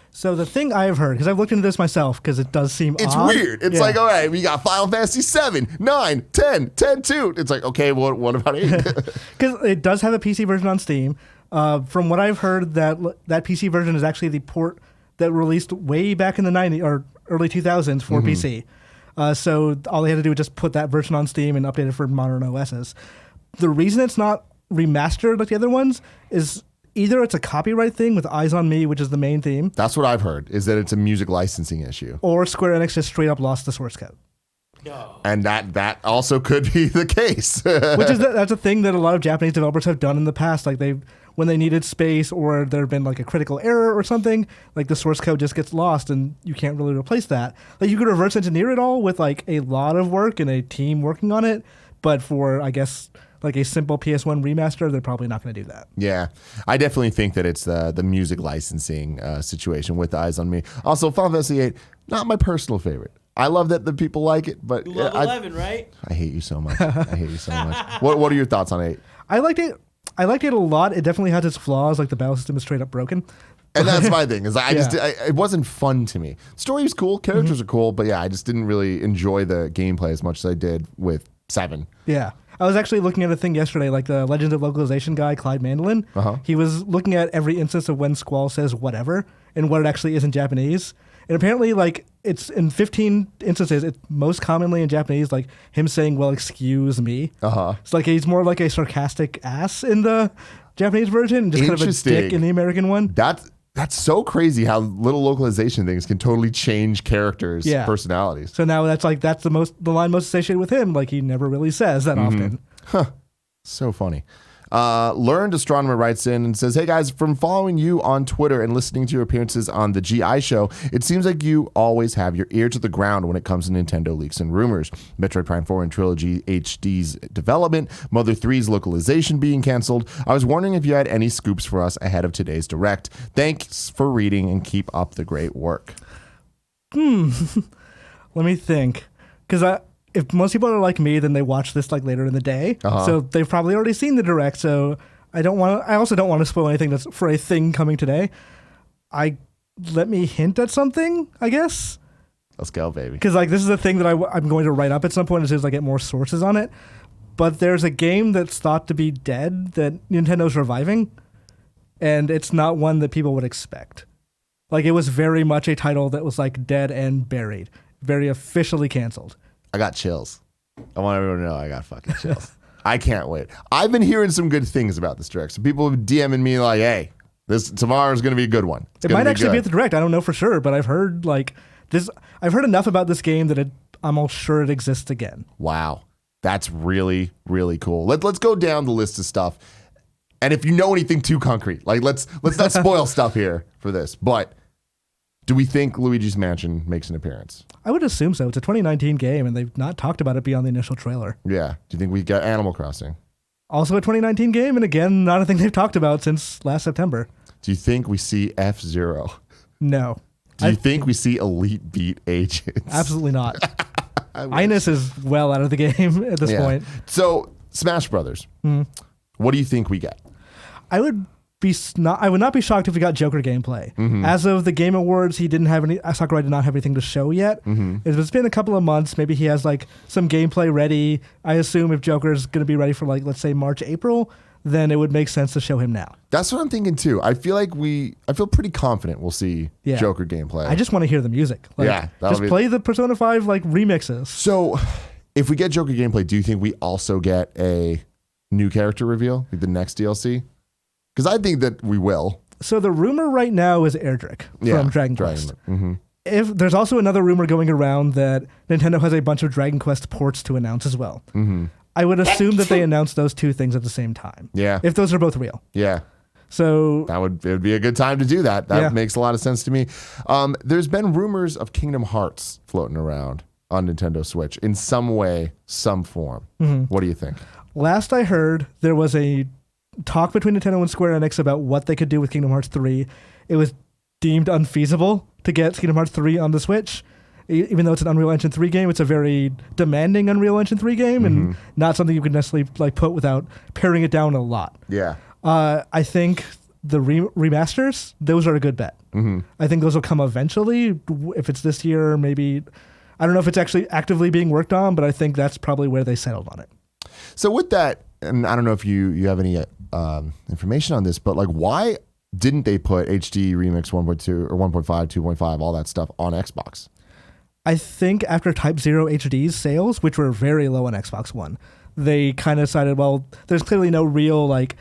So the thing I've heard, because I've looked into this myself, because it does seem It's odd. weird. It's like, all right, we got Final Fantasy 7, 9, 10, 10-2. It's like, okay, what about 8? Because it does have a PC version on Steam. From what I've heard, that PC version is actually the port that released way back in the 90s or early 2000s for PC. So all they had to do was just put that version on Steam and update it for modern OSs. The reason it's not remastered like the other ones is either it's a copyright thing with Eyes on Me, which is the main theme. That's what I've heard, is that it's a music licensing issue. Or Square Enix just straight up lost the source code. No. And that also could be the case. Which is that's a thing that a lot of Japanese developers have done in the past. Like when they needed space or there have been like a critical error or something, like the source code just gets lost and you can't really replace that. Like you could reverse engineer it all with like a lot of work and a team working on it, but for I guess like a simple PS1 remaster, they're probably not going to do that. Yeah, I definitely think that it's the music licensing situation with Eyes on Me. Also, Final Fantasy VIII, not my personal favorite. I love that the people like it, but You love 11, right? I hate you so much. I hate you so much. What are your thoughts on 8? I liked it a lot. It definitely has its flaws, like the battle system is straight up broken. And that's my thing. Is it wasn't fun to me. Story was cool, characters are cool, but yeah, I just didn't really enjoy the gameplay as much as I did with 7. Yeah. I was actually looking at a thing yesterday, like the Legends of Localization guy, Clyde Mandolin. He was looking at every instance of when Squall says whatever and what it actually is in Japanese. And apparently, like, it's in 15 instances, it's most commonly in Japanese, like, him saying, well, excuse me. It's like he's more like a sarcastic ass in the Japanese version, and just kind of a dick in the American one. That's so crazy how little localization things can totally change characters' personalities. So now that's the line most associated with him. Like, he never really says that often. So funny. LearnedAstronomer writes in and says, hey guys, from following you on Twitter and listening to your appearances on the GI show, it seems like you always have your ear to the ground when it comes to Nintendo leaks and rumors. Metroid Prime 4 and Trilogy HD's development, Mother 3's localization being canceled. I was wondering if you had any scoops for us ahead of today's Direct. Thanks for reading and keep up the great work. Let me think. Because if most people are like me, then they watch this like later in the day. So they've probably already seen the Direct. So I also don't want to spoil anything that's for a thing coming today. Let me hint at something, I guess. Let's go, baby. Because like this is a thing that I'm going to write up at some point as soon as I get more sources on it. But there's a game that's thought to be dead that Nintendo's reviving, and it's not one that people would expect. Like it was very much a title that was like dead and buried, very officially canceled. I got chills. I want everyone to know I got fucking chills. I can't wait. I've been hearing some good things about this Direct. So people have DMing me like, hey, tomorrow's going to be a good one. It might actually be at the Direct. I don't know for sure, but I've heard like this. I've heard enough about this game that I'm all sure it exists again. Wow. That's really, really cool. Let's go down the list of stuff. And if you know anything too concrete, like let's not spoil stuff here for this, but do we think Luigi's Mansion makes an appearance? I would assume so. It's a 2019 game, and they've not talked about it beyond the initial trailer. Yeah. Do you think we got Animal Crossing? Also a 2019 game, and again, not a thing they've talked about since last September. Do you think we see F-Zero? No. Do you think we see Elite Beat Agents? Absolutely not. Ines is well out of the game at this point. So, Smash Brothers. What do you think we get? I would not be shocked if we got Joker gameplay. As of the Game Awards, Sakurai did not have anything to show yet. It's been a couple of months. Maybe he has like some gameplay ready. I assume if Joker's going to be ready for like, let's say March, April, then it would make sense to show him now. That's what I'm thinking too. I feel pretty confident we'll see Joker gameplay. I just want to hear the music. Like, just play the Persona 5 like remixes. So if we get Joker gameplay, do you think we also get a new character reveal, like the next DLC? Because I think that we will. So the rumor right now is Erdrick from Dragon Quest. If there's also another rumor going around that Nintendo has a bunch of Dragon Quest ports to announce as well. I would assume that they announced those two things at the same time. Yeah. If those are both real. Yeah. So It would be a good time to do that. That Yeah. makes a lot of sense to me. There's been rumors of Kingdom Hearts floating around on Nintendo Switch in some way, some form. What do you think? last I heard, there was a talk between Nintendo and Square Enix about what they could do with Kingdom Hearts 3. It was deemed unfeasible to get Kingdom Hearts 3 on the Switch. Even though it's an Unreal Engine 3 game, it's a very demanding Unreal Engine 3 game and not something you could necessarily like put without paring it down a lot. Yeah. I think the remasters, those are a good bet. I think those will come eventually. If it's this year, maybe. I don't know if it's actually actively being worked on, but I think that's probably where they settled on it. So with that, and I don't know if you have any information on this, but like why didn't they put HD Remix 1.2 or 1.5, 2.5, all that stuff on Xbox? I think after Type 0 HD's sales, which were very low on Xbox One, they kind of decided, well, there's clearly no real like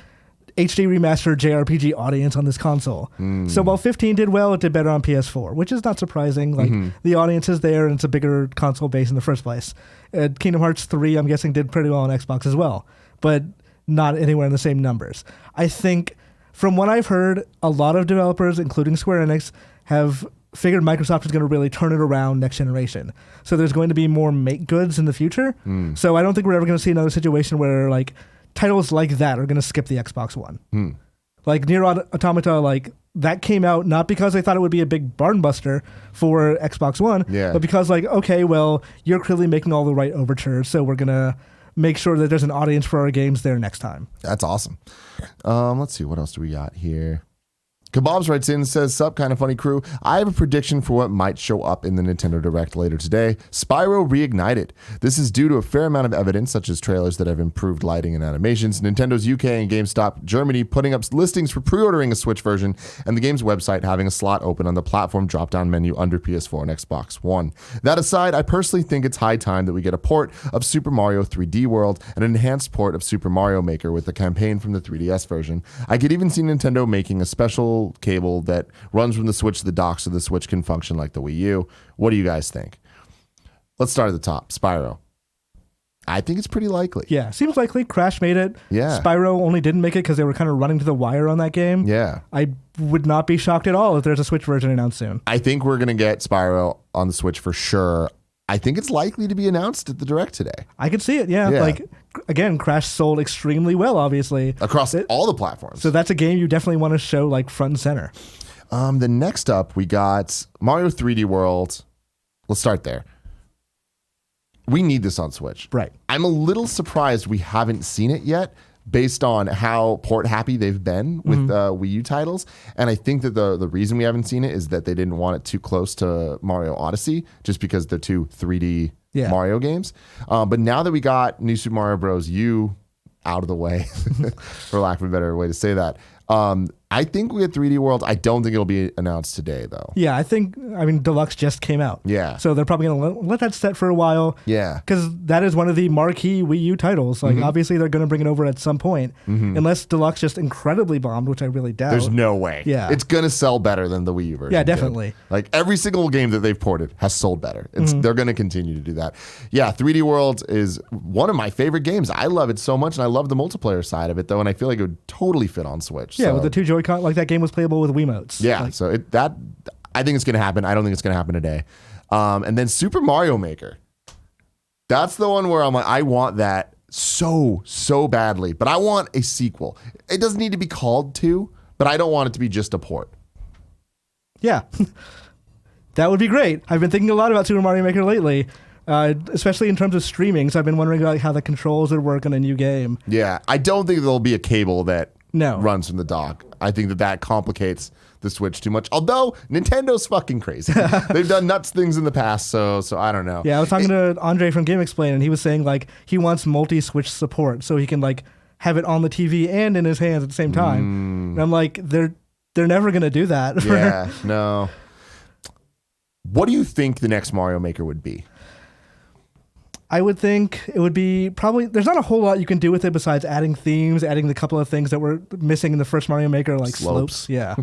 HD remastered JRPG audience on this console. So while 15 did well, it did better on PS4, which is not surprising. Like the audience is there and it's a bigger console base in the first place. Kingdom Hearts 3, I'm guessing, did pretty well on Xbox as well, but not anywhere in the same numbers. I think from what I've heard, a lot of developers, including Square Enix, have figured Microsoft is going to really turn it around next generation. So there's going to be more make goods in the future. So I don't think we're ever going to see another situation where like titles like that are going to skip the Xbox One. Like Nier Automata, like that came out not because they thought it would be a big barn buster for Xbox One, but because like, okay, well, you're clearly making all the right overtures, so we're going to make sure that there's an audience for our games there next time. That's awesome. Let's see, what else do we got here? Kbabz writes in and says, "Sup, kind of funny crew. I have a prediction for what might show up in the Nintendo Direct later today. Spyro Reignited. This is due to a fair amount of evidence, such as trailers that have improved lighting and animations, Nintendo's UK and GameStop Germany putting up listings for pre-ordering a Switch version, and the game's website having a slot open on the platform drop-down menu under PS4 and Xbox One. That aside, I personally think it's high time that we get a port of Super Mario 3D World and an enhanced port of Super Mario Maker with the campaign from the 3DS version. I could even see Nintendo making a special cable that runs from the Switch to the dock so the Switch can function like the Wii U. What do you guys think?" Let's start at the top. Spyro. I think it's pretty likely. Yeah, seems likely. Crash made it. Yeah. Spyro only didn't make it because they were kind of running to the wire on that game. Yeah. I would not be shocked at all if there's a Switch version announced soon. I think we're going to get Spyro on the Switch for sure. I think it's likely to be announced at the Direct today. I could see it, yeah. Like, again, Crash sold extremely well, obviously. Across all the platforms. So that's a game you definitely want to show, like, front and center. The next up, we got Mario 3D World. Let's start there. We need this on Switch. Right. I'm a little surprised we haven't seen it yet, based on how port happy they've been with Wii U titles. And I think that the reason we haven't seen it is that they didn't want it too close to Mario Odyssey, just because they're two 3D Mario games. But now that we got New Super Mario Bros. U out of the way, for lack of a better way to say that, I think we had 3D World. I don't think it'll be announced today, though. Yeah, I mean, Deluxe just came out. Yeah. So they're probably going to let that set for a while. Yeah. Because that is one of the marquee Wii U titles. Like, obviously, they're going to bring it over at some point. Unless Deluxe just incredibly bombed, which I really doubt. There's no way. Yeah. It's going to sell better than the Wii U version. Yeah, definitely. Did. Like, every single game that they've ported has sold better. They're going to continue to do that. Yeah, 3D World is one of my favorite games. I love it so much, and I love the multiplayer side of it, though, and I feel like it would totally fit on Switch. Yeah, so. with the two Joy-Con, like that game was playable with Wiimotes. Yeah, like, so I think it's going to happen. I don't think it's going to happen today. And then Super Mario Maker. That's the one where I'm like, I want that so badly, but I want a sequel. It doesn't need to be called 2, but I don't want it to be just a port. Yeah. That would be great. I've been thinking a lot about Super Mario Maker lately, especially in terms of streaming. So I've been wondering like how the controls would work on a new game. Yeah, I don't think there'll be a cable that No. runs from the dock. I think that complicates the Switch too much. Although Nintendo's fucking crazy. They've done nuts things in the past, so I don't know. Yeah, I was talking to Andre from Game Explain, and he was saying like he wants multi-Switch support so he can like have it on the TV and in his hands at the same time. And I'm like, they're never gonna do that. Yeah, no. What do you think the next Mario Maker would be? I would think it would be probably, there's not a whole lot you can do with it besides adding themes, adding the couple of things that were missing in the first Mario Maker, like slopes. Yeah.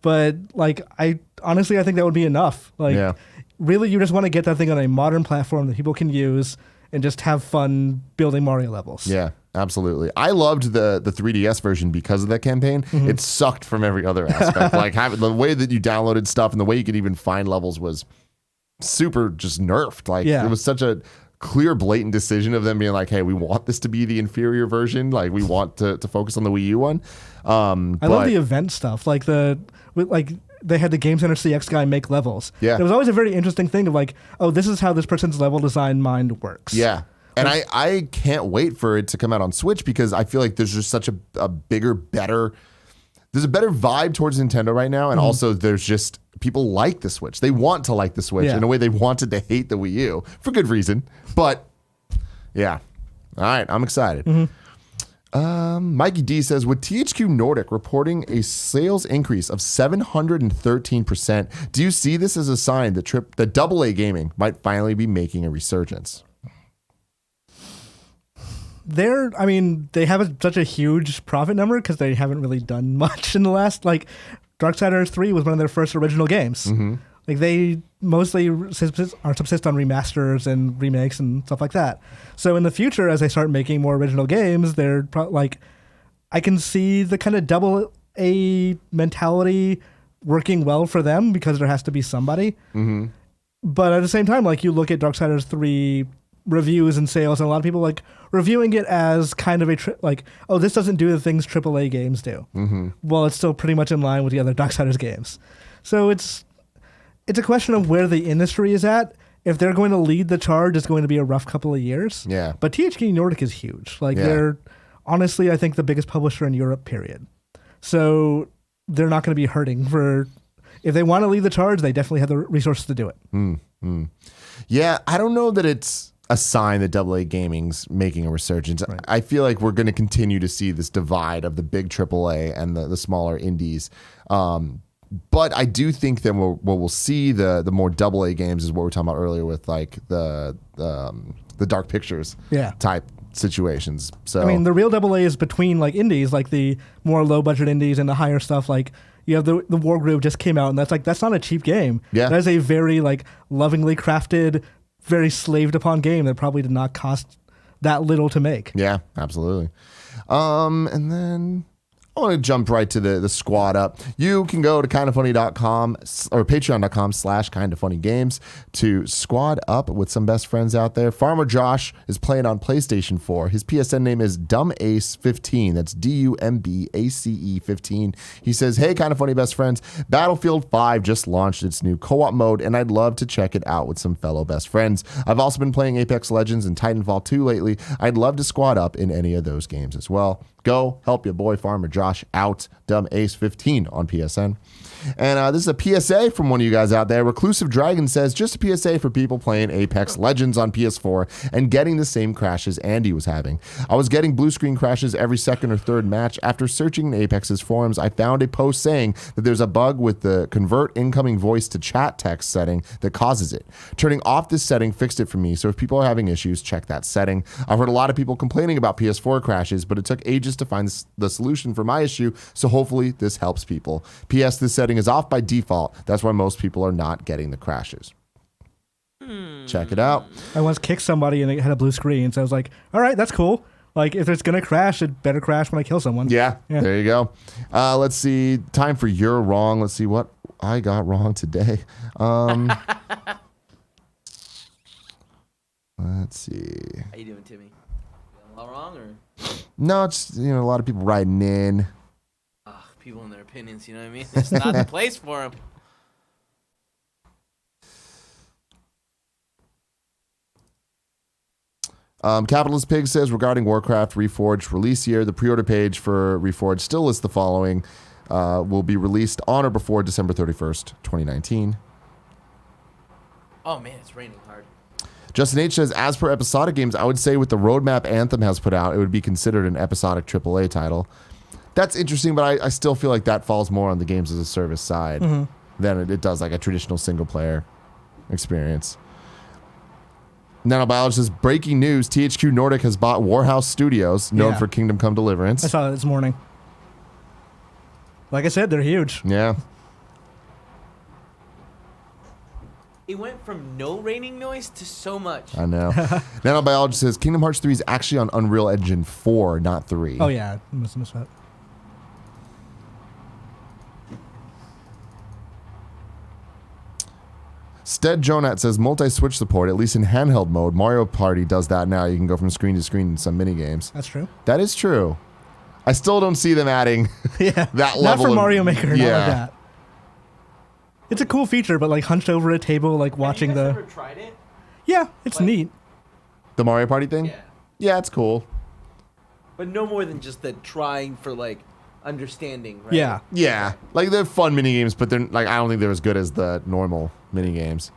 But like, I think that would be enough. Like, really, you just want to get that thing on a modern platform that people can use and just have fun building Mario levels. Yeah, absolutely. I loved the 3DS version because of that campaign. It sucked from every other aspect. Like having the way that you downloaded stuff and the way you could even find levels was super just nerfed. Like it was such a clear, blatant decision of them being like, hey, we want this to be the inferior version. Like we want to focus on the Wii U one. I love the event stuff. Like they had the Game Center CX guy make levels. Yeah. It was always a very interesting thing of like, oh, this is how this person's level design mind works. Yeah. And I can't wait for it to come out on Switch because I feel like there's just such a bigger, better... There's a better vibe towards Nintendo right now, and also there's just... People like the Switch. They want to like the Switch in a way they wanted to hate the Wii U. For good reason. But, yeah. All right, I'm excited. MikeyD says, with THQ Nordic reporting a sales increase of 713%, do you see this as a sign that AA gaming might finally be making a resurgence? They have such a huge profit number because they haven't really done much in the last, like, Darksiders 3 was one of their first original games. Like, they mostly subsist on remasters and remakes and stuff like that. So in the future, as they start making more original games, they're I can see the kind of AA mentality working well for them because there has to be somebody. But at the same time, like, you look at Darksiders 3 reviews and sales, and a lot of people like reviewing it as kind of oh, this doesn't do the things AAA games do. Well, it's still pretty much in line with the other Darksiders games. So it's a question of where the industry is at. If they're going to lead the charge, it's going to be a rough couple of years. Yeah. But THQ Nordic is huge. Like they're honestly, I think, the biggest publisher in Europe, period. So they're not going to be hurting for... If they want to lead the charge, they definitely have the resources to do it. Yeah, I don't know that it's a sign that AA gaming's making a resurgence. Right. I feel like we're going to continue to see this divide of the big AAA and the smaller indies. But I do think that what we'll see the more AA games is what we were talking about earlier with like the Dark Pictures type situations. So I mean, the real AA is between like indies, like the more low budget indies and the higher stuff. Like you have the War Group just came out, and that's not a cheap game. Yeah, that is a very like lovingly crafted, very slaved upon game that probably did not cost that little to make. Yeah, absolutely. And then I want to jump right to the squad up. You can go to kindafunny.com or patreon.com/kindafunnygames to squad up with some best friends out there. Farmer Josh is playing on PlayStation 4. His PSN name is DumbAce15. That's DUMBACE 15. He says, hey, Kinda Funny best friends, Battlefield 5 just launched its new co-op mode, and I'd love to check it out with some fellow best friends. I've also been playing Apex Legends and Titanfall 2 lately. I'd love to squad up in any of those games as well. Go help your boy Farmer Josh out. DumbAce15 on PSN. And this is a PSA from one of you guys out there. Reclusive Dragon says, just a PSA for people playing Apex Legends on PS4 and getting the same crashes Andy was having. I was getting blue screen crashes every second or third match. After searching in Apex's forums, I found a post saying that there's a bug with the convert incoming voice to chat text setting that causes it. Turning off this setting fixed it for me, so if people are having issues, check that setting. I've heard a lot of people complaining about PS4 crashes, but it took ages to find the solution for my issue, so hopefully this helps people. P.S. This setting is off by default. That's why most people are not getting the crashes. Check it out. I once kicked somebody and it had a blue screen, so I was like, all right, that's cool. Like, if it's going to crash, it better crash when I kill someone. Yeah. There you go. Let's see. Time for You're Wrong. Let's see what I got wrong today. Let's see. How you doing, Timmy? You got a lot wrong, or? No, it's, a lot of people writing in. People and their opinions, you know what I mean? It's not the place for them. Capitalist Pig says, regarding Warcraft Reforged release year, the pre-order page for Reforged still lists the following. Will be released on or before December 31st, 2019. Oh, man, it's raining hard. Justin H says, as per episodic games, I would say with the roadmap Anthem has put out, it would be considered an episodic AAA title. That's interesting, but I still feel like that falls more on the games as a service side than it does like a traditional single player experience. Nano Biologist says, breaking news, THQ Nordic has bought Warhouse Studios, known for Kingdom Come Deliverance. I saw that this morning. Like I said, they're huge. Yeah. It went from no raining noise to so much. I know. Nano Biologist says Kingdom Hearts 3 is actually on Unreal Engine 4, not 3. Oh yeah, I must have missed that. Stead Jonat says multi-switch support, at least in handheld mode. Mario Party does that now. You can go from screen to screen in some mini games. That's true. That is true. I still don't see them adding Yeah, that level. not for of- Mario Maker. Not Yeah. like that. It's a cool feature, but like hunched over a table, like watching Have you guys the. ever tried it? Yeah, it's Like- neat. The Mario Party thing? Yeah. Yeah, it's cool. But no more than just the trying for like understanding, right? Yeah. Yeah, like they're fun mini games, but they're like I don't think they're as good as the normal mini games.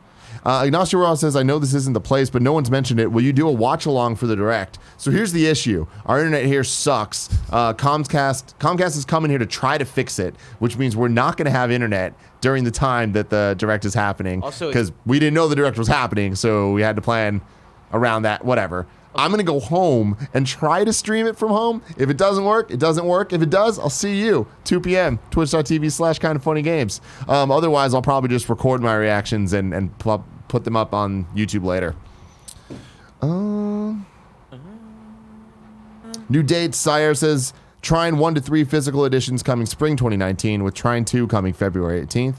Ignacio Ross says, I know this isn't the place, but no one's mentioned it. Will you do a watch along for the direct? So here's the issue. Our internet here sucks. Comcast is coming here to try to fix it, which means we're not going to have internet during the time that the direct is happening. Also, because we didn't know the direct was happening, so we had to plan around that, whatever. I'm going to go home and try to stream it from home. If it doesn't work, it doesn't work. If it does, I'll see you, 2 p.m., twitch.tv/kindoffunnygames. Otherwise, I'll probably just record my reactions and put them up on YouTube later. New dates, Sire says, Trine 1 to 3 physical editions coming spring 2019, with Trine 2 coming February 18th.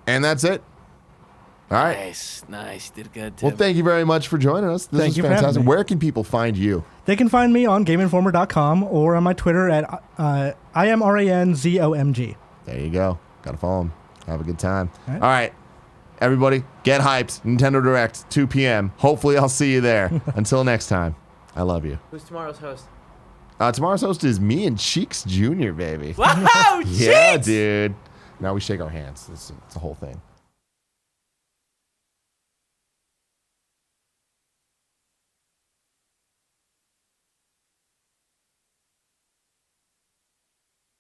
And that's it. All right. Nice. Did good. Well, thank you very much for joining us. This Thank is you for having fantastic. me. Where can people find you? They can find me on GameInformer.com or on my Twitter at IMRANZOMG. There you go. Gotta follow him. Have a good time. All right. All right. Everybody, get hyped. Nintendo Direct, 2 p.m. Hopefully, I'll see you there. Until next time, I love you. Who's tomorrow's host? Tomorrow's host is me and Cheeks Jr., baby. Wow, Yeah, Cheeks! dude. Now we shake our hands. It's a whole thing.